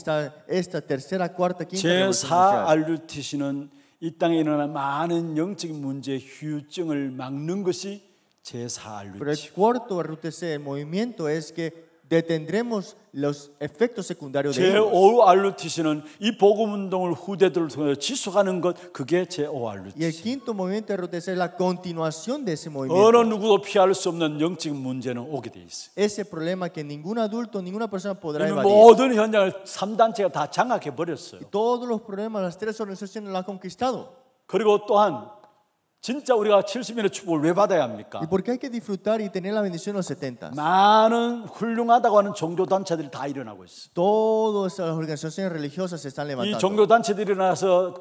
Esta tercera, cuarta, quinta 제 revolución 4 industrial. RUTC는 이 땅에 일어나는 많은 영적인 문제의 후유증을 막는 것이 제 4 Pero el RUTC. cuarto RUTC, el movimiento es que detendremos los efectos secundarios de 제 ellos. 5 RUTC는 이 복음 운동을 후대들을 통해 지속하는 것, 그게 제 5 Y el RUTC. quinto movimiento RUTC es la continuación de ese 어느 movimiento. 누구도 피할 수 없는 영적인 문제는 오게 돼 있어요. Ese problema que ningún adulto, ninguna persona podrá 이미 evadir. 모든 현장을 3단체가 다 장악해 버렸어요. Y todos los problemas, las tres organizaciones lo han conquistado. 그리고 또한 진짜 우리가 70년의 축복을 왜 받아야 합니까? ¿Y por qué hay que disfrutar y tener la bendición en los 70? 많은 훌륭하다고 하는 종교 단체들이 다 일어나고 있어. Todas las organizaciones religiosas se están 이 levantando. 종교 단체들이 일어나서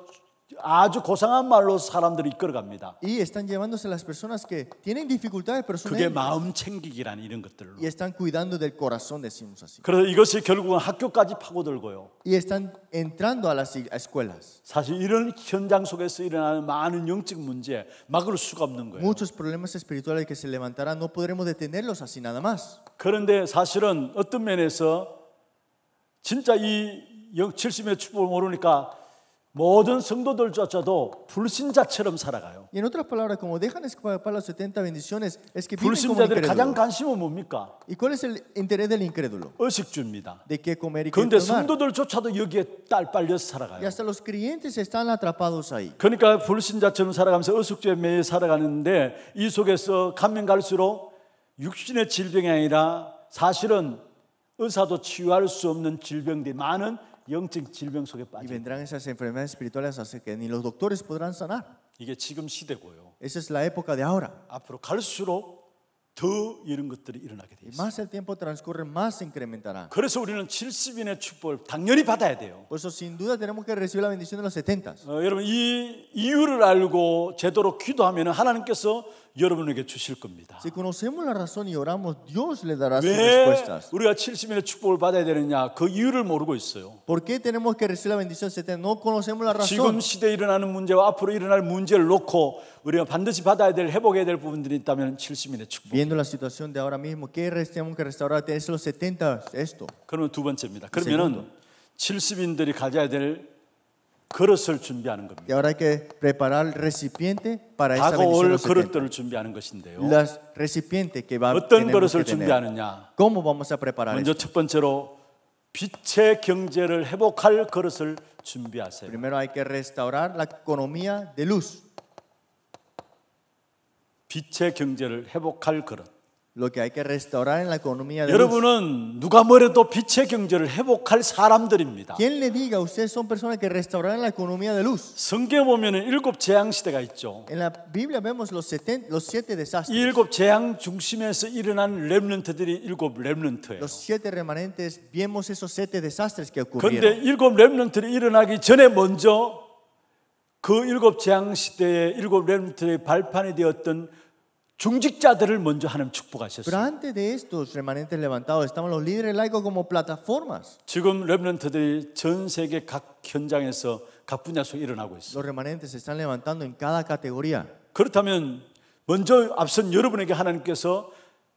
아주 고상한 말로 사람들을 이끌어갑니다. Y están llevándose a las personas que tienen dificultades, pero son 그게 ellos. 마음 챙기기란 이런 것들로. Y están cuidando del corazón, decimos así. 그래서 이것이 결국은 학교까지 파고들고요. Y están entrando a las escuelas. 사실 이런 현장 속에서 일어나는 많은 영적 문제 막을 수가 없는 거예요. Muchos problemas espirituales que se levantarán, no podremos detenerlos así nada más. 그런데 사실은 어떤 면에서 진짜 이 70년의 축복을 모르니까 모든 성도들조차도 불신자처럼 살아가요. Y en otras palabras, como dejan escapar las 70 bendiciones, es que viven como 불신자들의 가장 incrédulos. 관심은 뭡니까? ¿Y cuál es el interés del incrédulo? 의식주입니다. De qué comer y qué 그런데 tomar. 성도들조차도 여기에 빨려서 Y 살아가요. hasta los creyentes están atrapados ahí. 그러니까 불신자처럼 살아가면서 의식주에 매여 살아가는데 이 속에서 가면 갈수록 육신의 질병이 아니라 사실은 의사도 치유할 수 없는 질병들이 많은 영적 질병 속에 Y 빠져요. vendrán esas enfermedades espirituales así que ni los doctores podrán sanar. 이게 지금 시대고요. Esa es la época de ahora. 앞으로 갈수록 더 이런 것들이 일어나게 돼 Y 있어요. más el tiempo transcurre, más se incrementará. 그래서 우리는 70인의 축복을 당연히 받아야 돼요. Por eso, sin duda, tenemos que recibir la bendición de los 70. 여러분 이 이유를 알고 제대로 기도하면 하나님께서 여러분에게 주실 겁니다. Si conocemos la razón y oramos, Dios le dará sus 왜 respuestas. 우리가 70인의 축복을 받아야 되느냐? 그 이유를 모르고 있어요. ¿Por qué tenemos que recibir la bendición de 70? No conocemos la 지금 razón. 시대에 일어나는 문제와 앞으로 일어날 문제를 놓고 우리가 반드시 받아야 될 회복해야 될 부분들이 있다면 70인의 축복. Viendo la situación de ahora mismo, ¿qué tenemos que restaurar? Es los 70 esto. 그러면 두 번째입니다. 그러면은 70인들이 가져야 될 그릇을 준비하는 겁니다. Y ahora hay que preparar el recipiente para esa bendición de 다가올 los 70. 그릇들을 준비하는 것인데요. Los recipientes que 어떤 tenemos 그릇을 que tener. 준비하느냐? ¿Cómo vamos a preparar 먼저 esto? 첫 번째로 빛의 경제를 회복할 그릇을 준비하세요. Primero hay que restaurar la economía de luz. 빛의 경제를 회복할 그릇. Lo que hay que restaurar en la economía de luz. 여러분은 누가 뭐래도 빛의 경제를 회복할 사람들입니다. ¿Quién le diga? Ustedes son personas que restaurarán la economía de luz. 성경에 보면은 7 재앙 시대가 있죠. En la Biblia vemos los 7 이 desastres. 7 재앙 중심에서 일어난 렘넌트들이 7 렘넌트예요. Los 7 remanentes, vemos esos 7 desastres que 그런데 ocurrieron. 7 렘넌트들이 일어나기 전에 먼저 그 7 재앙 시대의 7 렘넌트의 발판이 되었던 중직자들을 먼저 하나님 Pero 축복하셨어요. antes de estos remanentes levantados, estaban los líderes laicos como plataformas. 지금 렘넌트들이 전 세계 각 현장에서 각 분야 속에 일어나고 있어요. Los remanentes se están levantando en cada categoría. 그렇다면 먼저 앞선 여러분에게 하나님께서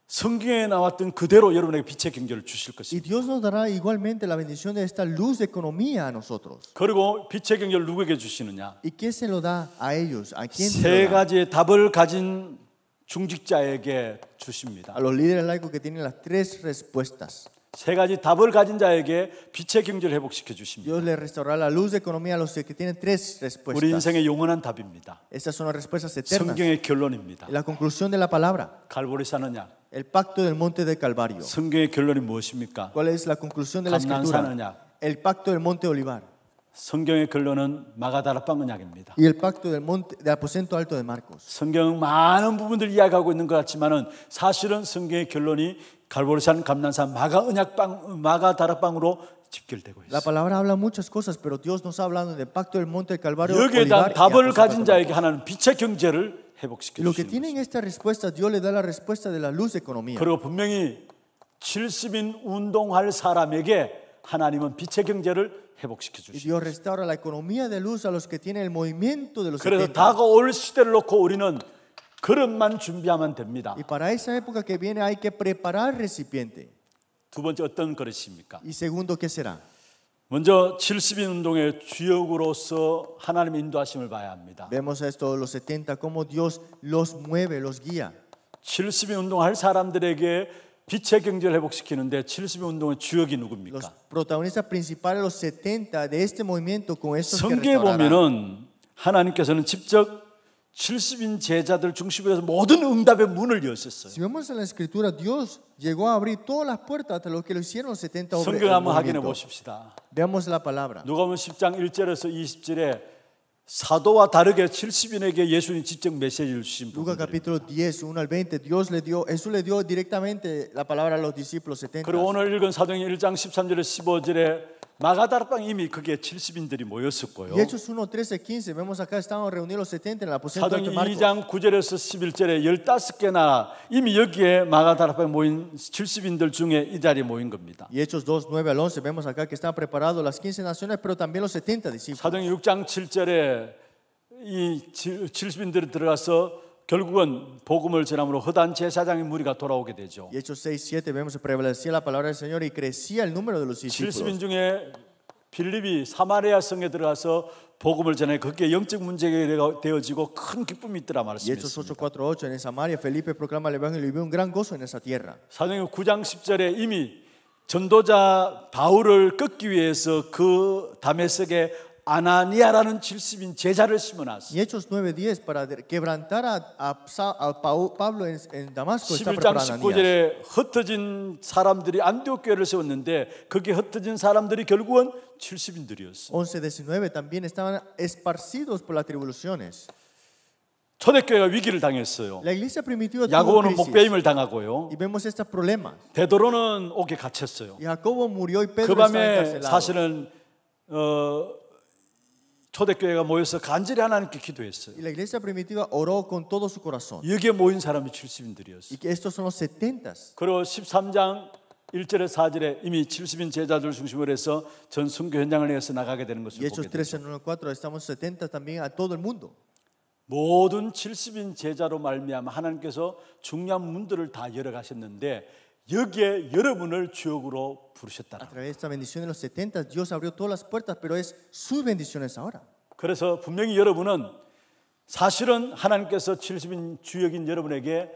성경에 나왔던 그대로 여러분에게 빛의 경제를 주실 Y 것입니다. Dios nos dará igualmente la bendición de esta luz de economía a nosotros. 그리고 빛의 경제를 누구에게 주시느냐? ¿Y qué se lo da a ellos? ¿A quién se 세 lo da? 가지의 답을 가진 중직자에게 주십니다. A los líderes laicos que tienen las 3 respuestas. 세 가지 답을 가진 자에게 빛의 경제를 회복시켜 주십니다. Dios le restaurará la luz de economía a los que tienen 3 우리 respuestas. 인생의 영원한 답입니다. Estas son las respuestas eternas. 성경의 결론입니다. La conclusión de la palabra. 갈보리 사느냐? El pacto del monte del Calvario. 성경의 결론이 무엇입니까? ¿Cuál es la conclusión de la 감난 escritura? 사느냐? El pacto del monte Olivar. 성경의 결론은 마가다락방 언약입니다. Y el pacto del monte del aposento alto de Marcos. 성경 많은 부분들 이야기하고 있는 것 같지만은 사실은 성경의 결론이 갈보리산 감난산 마가다락방으로 집결되고 La 있어요. palabra habla muchas cosas, pero Dios nos ha hablado del pacto del monte del Calvario. 여기에 Olivar 대한 y 답을 aposento 가진 alto de 자에게 Marcos. 하나는 빛의 경제를 회복시켜 Y lo que 주시는 tienen 것입니다. esta respuesta, Dios le da la respuesta de la luz de economía. 그리고 분명히 70인 운동할 사람에게 하나님은 빛의 경제를 회복시켜 Y 주십니다. Dios restaura la economía de luz a los que tienen el movimiento de los 그래서 70. 다가올 시대를 놓고 우리는 그릇만 준비하면 됩니다. Y para esa época que viene hay que preparar recipiente. 두 번째 어떤 그릇입니까? Y segundo, ¿qué será? 먼저 70인 운동의 주역으로서 하나님의 인도하심을 봐야 합니다. Vemos esto, los 70, cómo Dios los mueve, los guía. 70인 운동할 사람들에게 빛의 경제를 회복시키는데 70인 운동의 주역이 Los 누굽니까? protagonistas principales, los 70 de este movimiento, con estos que 성경에 restaurarán. 보면은 하나님께서는 직접 70인 제자들 중심으로 해서 모든 응답의 문을 여셨어요. Si vemos en la escritura, Dios llegó a abrir todas las puertas hasta lo que lo hicieron los 70 hombres. 성경 한번 확인해 보십시다. Veamos la palabra. 누가복음 10장 1절에서 20절에 사도와 다르게 70인에게 예수님 직접 메시지를 주신 Lucas 부분들. capítulo 10, 1 al 20, Jesús le dio directamente la palabra a los discípulos 70. 그리고 오늘 읽은 사도행 1장 13절에 15절에 마가다락방 이미 그게 70인들이 모였었고요. Y Hechos 1, 13, 15, vemos acá estaban reunidos los 70 en el aposento 사도행 de Marcos. 2장 9절에서 11절에 15개나 이미 여기에 마가다락방에 모인 70인들 중에 이 자리에 모인 겁니다. Y Hechos 2, 9 al 11, vemos acá que estaban preparados las 15 naciones, pero también los 70 discípulos. 사도행 6장 7절에 이 70인들이 들어가서 결국은 복음을 전함으로 허다한 제사장의 무리가 돌아오게 되죠. Y Hechos 6, 7, vemos que prevalecía la palabra del Señor y crecía el número de los 70인 discípulos. 중에 빌립이 사마리아 성에 들어가서 복음을 전해 거기에 영적 문제가 되어지고 큰 기쁨이 있더라 Y Hechos 8, 말씀했습니다. 4, 8, en Samaria Felipe proclama el evangelio y vio un gran gozo en esa tierra. 사도행 9장 10절에 이미 전도자 바울을 끊기 위해서 그 다메섹에 아나니아라는 70인 제자를 심어놨어요. Y Hechos 9, 10, para quebrantar a Pablo en Damasco, está 11장 preparando a Ananías. 19절에 흩어진 사람들이 안디옥 교회를 세웠는데 그게 흩어진 사람들이 결국은 70인들이었어요. 11, 19 también estaban esparcidos por las tribulaciones. 초대교회가 위기를 당했어요. La iglesia primitiva tuvo 야고보는 crisis 목배임을 당하고요. y vemos estos problemas. 베드로는 옥에 갇혔어요. Y Jacobo murió y 그 Pedro estaba 밤에 encarcelado. 사실은 초대교회가 모여서 간절히 하나님께 기도했어요. Y la iglesia primitiva oró con todo su corazón. 여기에 모인 사람이 70인들이었어요. Y que estos son los 70. 그리고 13장 1절에 4절에 이미 70인 제자들 중심으로 해서 전 선교 현장을 위해서 나가게 되는 것을 Y Hechos 보게 되죠. 13, 1 al 4, estamos 70 también a todo el mundo. 모든 70인 제자로 말미암아 하나님께서 중요한 문들을 다 열어가셨는데 여기에 여러분을 주역으로 A 부르셨다. través de esta bendición de los 70, Dios abrió todas las puertas, pero es sus bendiciones ahora. 그래서 분명히 여러분은 사실은 하나님께서 70인 주역인 여러분에게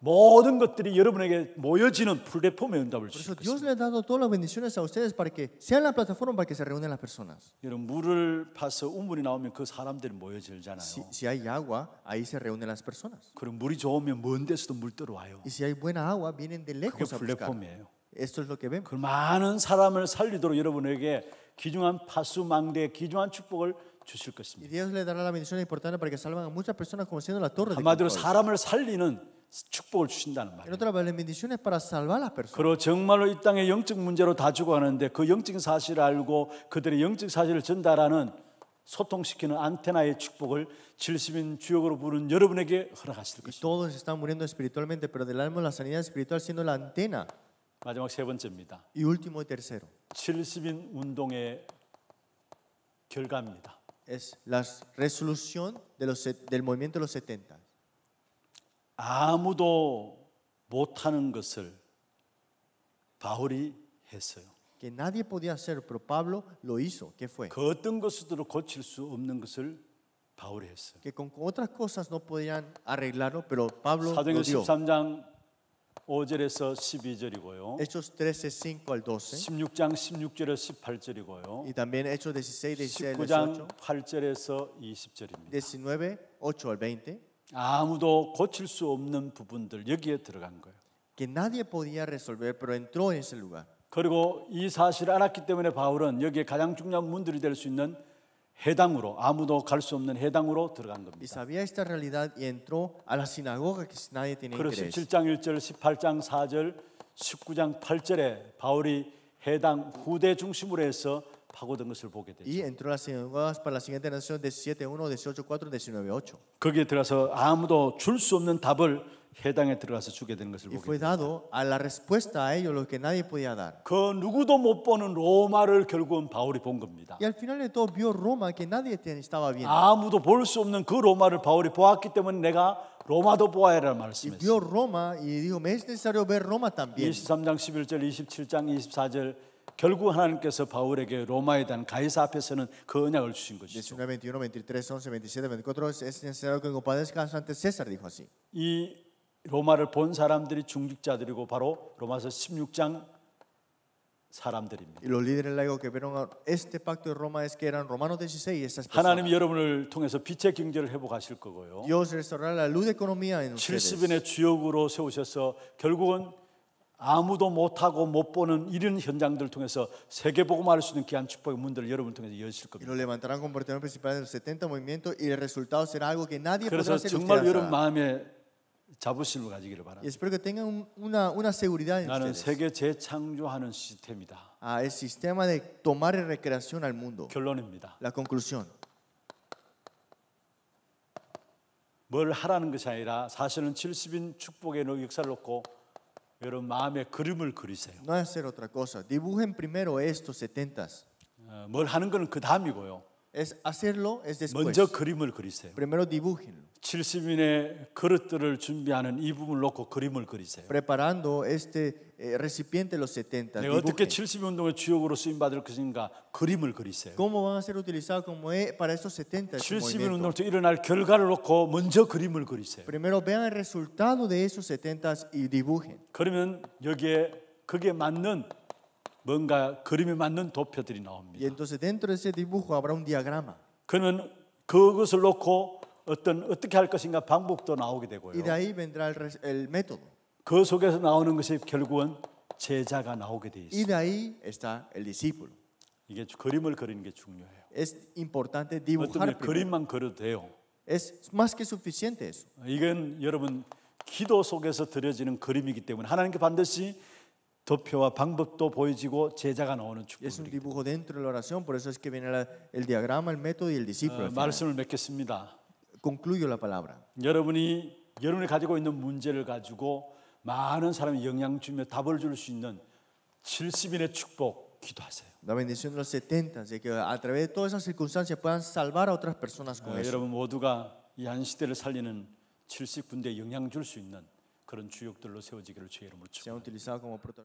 모든 것들이 여러분에게 모여지는 플랫폼의 응답을 Por 주실 eso Dios 것입니다. le ha dado todas las bendiciones a ustedes para que sean la plataforma para que se reúnen las personas. 여러분 물을 파서 우물이 나오면 그 사람들이 모여지잖아요. Si hay agua, ahí se reúnen las personas. 그리고 물이 좋으면 먼 데서도 물 들어와요. Y si hay buena agua, vienen de 그게 lejos a buscar. 플랫폼이에요. Esto es lo que vemos. 그 많은 사람을 살리도록 여러분에게 귀중한 파수망대, 귀중한 축복을 주실 Y 것입니다. Dios le dará la bendición importante para que salvan a muchas personas conociendo la torre de 한마디로 control. 사람을 살리는 축복을 주신다는 En 말이에요. otras palabras, bendiciones para salvar a las personas. 그리고 정말로 이 땅의 영적 문제로 다 죽어가는데 그 영적 사실을 알고 그들의 영적 사실을 전달하는 소통시키는 안테나의 축복을 70인 주역으로 부른 여러분에게 허락하실 Y 것입니다. todos están muriendo espiritualmente, pero del alma la sanidad espiritual siendo la antena. 마지막 세 번째입니다. Y último y tercero, 70인 운동의 결과입니다. es la resolución de del movimiento de los 70. 아무도 못하는 것을 바울이 했어요. Que nadie podía hacer, pero Pablo lo hizo. ¿Qué fue? 그 어떤 것으로 고칠 수 없는 것을 바울이 했어요. Que con otras cosas no podían arreglarlo, pero Pablo lo 사도행전 dio. 13장 5절에서 12절이고요. Hechos 13, 5 al 12. 16장 16절에서 18절이고요. Y también Hechos 16, 16 al 19장 18. 8절에서 20절입니다. 19, 8 al 20. 아무도 고칠 수 없는 부분들 여기에 들어간 거예요. Que nadie podía resolver, pero entró en ese lugar. 그리고 이 사실을 알았기 때문에 바울은 여기에 가장 중요한 문들이 될 수 있는 해당으로 아무도 갈 수 없는 해당으로 들어간 Y 겁니다. sabía esta realidad y entró a la sinagoga que nadie tenía 그래서 interés. 17장 1절, 18장 4절, 19장 8절에 바울이 해당 후대 중심으로 해서 파고든 것을 보게 되죠. Y entró a las sinagogas para la siguiente nación 17.1, 18.4, 19.8. 거기에 들어가서 아무도 줄 수 없는 답을 해당에 들어가서 주게 되는 것을 Y 보게 fue 됩니다. dado a la respuesta a ellos lo que nadie podía dar. 그 누구도 못 보는 로마를 결국은 바울이 본 겁니다. Y al final de todo vio Roma que nadie estaba viendo. 아무도 볼 수 없는 그 로마를 바울이 보았기 때문에 내가 로마도 보아야 라는 Y 말씀했어요. vio Roma y dijo, me es necesario ver Roma también. 23장 11절 27장 24절 결국 하나님께서 바울에게 로마에 대한 가이사 앞에서는 그 언약을 주신 것이죠. 19, 21, 23, 11, 27, 24 es necesario que compadezcas ante César, dijo así. 이 로마를 본 사람들이 중직자들이고 바로 로마서 16장 사람들입니다. Y los líderes laicos que vieron este pacto de Roma es que eran Romanos 16 y esas 하나님이 personas. 여러분을 통해서 빛의 경제를 회복하실 거고요. Dios restaurará la luz de economía en ustedes. 70인의 주역으로 세우셔서 결국은 아무도 못하고 못 보는 이런 현장들을 통해서 세계복음화할 수 있는 귀한 축복의 문들을 여러분을 통해서 여실 Y 겁니다. lo levantarán como portadores principales de los 70 movimientos y el resultado será algo que nadie podrá 그래서 hacer. 정말 Ustedes 여러분 harán. 마음에 자부심을 가지기를 Y 바랍니다. espero que tengan una seguridad en 나는 ustedes. 세계 재창조하는 시스템이다. El sistema de tomar y recreación al mundo. 결론입니다. La conclusión. 뭘 하라는 것이 아니라 사실은 70인 축복의 역사를 놓고 여러분 마음에 그림을 그리세요. No es hacer otra cosa. Dibujen primero estos 70s. 뭘 하는 건 그 다음이고요. Es hacerlo, es después. 먼저 그림을 그리세요. Primero dibújenlo. 70인의 그릇들을 준비하는 이 부분을 놓고 그림을 그리세요. Preparando este recipiente de los 70. 내가 어떻게 Dibujen. 70운동의 주역으로 쓰임받을 것인가 그림을 그리세요. ¿Cómo van a ser utilizados para estos 70? este 70인 movimiento? 운동을 통해 일어날 결과를 놓고 먼저 그림을 그리세요. Primero vean el resultado de esos 70s y dibujen. 그러면 여기에 그게 맞는 뭔가 그림에 맞는 도표들이 Y 나옵니다. entonces dentro de ese dibujo habrá un diagrama. 그러면 그것을 놓고 어떻게 할 것인가 방법도 나오게 Y de 되고요. ahí vendrá el método. 그 속에서 나오는 것이 결국은 제자가 나오게 돼 Y 있어요. de ahí está el discípulo. 이게 그림을 그리는 게 중요해요. Es importante 어떤 dibujar 분은 primero. 그림만 그려도 돼요. Es más que suficiente eso. 이건 여러분 기도 속에서 드려지는 그림이기 때문에 하나님께 반드시 도표와 방법도 보여지고 제자가 나오는 Es un 축복입니다. dibujo dentro de la oración, por eso es que viene el diagrama, el método y el discípulo. al final. 말씀을 맺겠습니다. Concluyo la palabra. 여러분이 가지고 있는 문제를 가지고 많은 사람이 영향 주며 답을 줄 수 있는 70인의 축복 기도하세요. La bendición de los 70, de que a través de todas esas circunstancias puedan salvar a otras personas con eso. 여러분 모두가 이 한 시대를 살리는 70군데에 영향 줄 수 있는 그런 주역들로 세워지기를 주의 이름으로 축복합니다. Sean utilizados como protagonistas.